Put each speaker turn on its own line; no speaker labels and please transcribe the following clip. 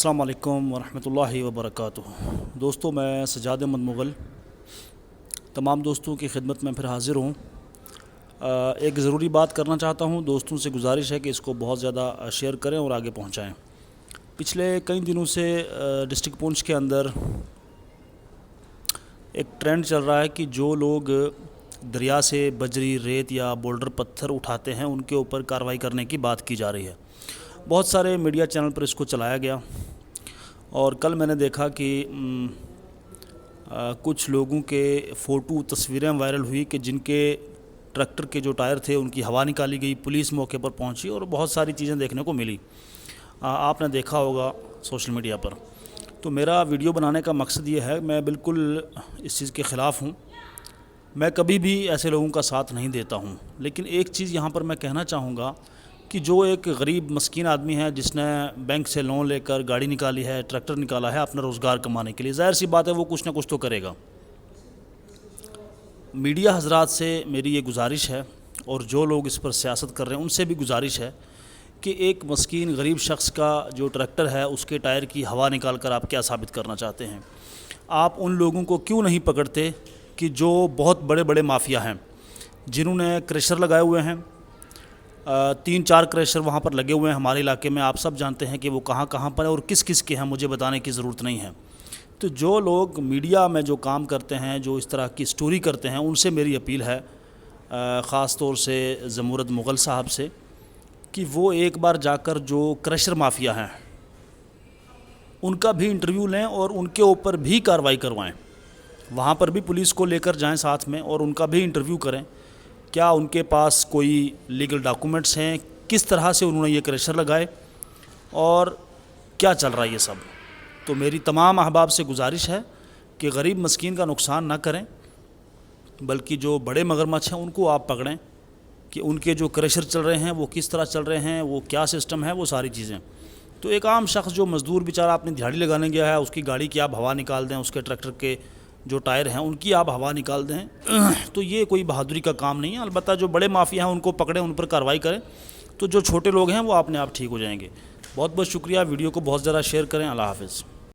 السلام علیکم ورحمۃ اللہ وبرکاتہ۔ دوستوں، میں سجاد احمد مغل تمام دوستوں کی خدمت میں پھر حاضر ہوں۔ ایک ضروری بات کرنا چاہتا ہوں، دوستوں سے گزارش ہے کہ اس کو بہت زیادہ شیئر کریں اور آگے پہنچائیں۔ پچھلے کئی دنوں سے ڈسٹرکٹ پونچھ کے اندر ایک ٹرینڈ چل رہا ہے کہ جو لوگ دریا سے بجری، ریت یا بولڈر پتھر اٹھاتے ہیں ان کے اوپر کارروائی کرنے کی بات کی جا رہی ہے۔ بہت سارے میڈیا چینل پر اس کو چلایا گیا، اور کل میں نے دیکھا کہ کچھ لوگوں کے فوٹو تصویریں وائرل ہوئی کہ جن کے ٹریکٹر کے جو ٹائر تھے ان کی ہوا نکالی گئی، پولیس موقع پر پہنچی اور بہت ساری چیزیں دیکھنے کو ملی۔ آپ نے دیکھا ہوگا سوشل میڈیا پر۔ تو میرا ویڈیو بنانے کا مقصد یہ ہے، میں بالکل اس چیز کے خلاف ہوں، میں کبھی بھی ایسے لوگوں کا ساتھ نہیں دیتا ہوں۔ لیکن ایک چیز یہاں پر میں کہنا چاہوں گا کہ جو ایک غریب مسکین آدمی ہے جس نے بینک سے لون لے کر گاڑی نکالی ہے، ٹریکٹر نکالا ہے اپنا روزگار کمانے کے لیے، ظاہر سی بات ہے وہ کچھ نہ کچھ تو کرے گا۔ میڈیا حضرات سے میری یہ گزارش ہے، اور جو لوگ اس پر سیاست کر رہے ہیں ان سے بھی گزارش ہے کہ ایک مسکین غریب شخص کا جو ٹریکٹر ہے اس کے ٹائر کی ہوا نکال کر آپ کیا ثابت کرنا چاہتے ہیں؟ آپ ان لوگوں کو کیوں نہیں پکڑتے کہ جو بہت بڑے بڑے مافیا ہیں، جنہوں نے کریشر لگائے ہوئے ہیں، 3-4 کریشر وہاں پر لگے ہوئے ہیں ہمارے علاقے میں، آپ سب جانتے ہیں کہ وہ کہاں کہاں پر ہیں اور کس کس کے ہیں، مجھے بتانے کی ضرورت نہیں ہے۔ تو جو لوگ میڈیا میں جو کام کرتے ہیں، جو اس طرح کی سٹوری کرتے ہیں، ان سے میری اپیل ہے، خاص طور سے زمورد مغل صاحب سے، کہ وہ ایک بار جا کر جو کریشر مافیا ہیں ان کا بھی انٹرویو لیں اور ان کے اوپر بھی کارروائی کروائیں۔ وہاں پر بھی پولیس کو لے کر جائیں ساتھ میں اور ان کا بھی انٹرویو کریں، کیا ان کے پاس کوئی لیگل ڈاکومنٹس ہیں، کس طرح سے انہوں نے یہ کریشر لگائے اور کیا چل رہا ہے یہ سب۔ تو میری تمام احباب سے گزارش ہے کہ غریب مسکین کا نقصان نہ کریں، بلکہ جو بڑے مگرمچھ ہیں ان کو آپ پکڑیں کہ ان کے جو کریشر چل رہے ہیں وہ کس طرح چل رہے ہیں، وہ کیا سسٹم ہے، وہ ساری چیزیں۔ تو ایک عام شخص جو مزدور بیچارہ اپنی دہاڑی لگانے گیا ہے، اس کی گاڑی کی آپ ہوا نکال دیں، اس کے ٹریکٹر کے جو ٹائر ہیں ان کی آپ ہوا نکال دیں، تو یہ کوئی بہادری کا کام نہیں ہے۔ البتہ جو بڑے مافیا ہیں ان کو پکڑیں، ان پر کارروائی کریں، تو جو چھوٹے لوگ ہیں وہ اپنے آپ ٹھیک ہو جائیں گے۔ بہت بہت شکریہ، ویڈیو کو بہت زیادہ شیئر کریں۔ اللہ حافظ۔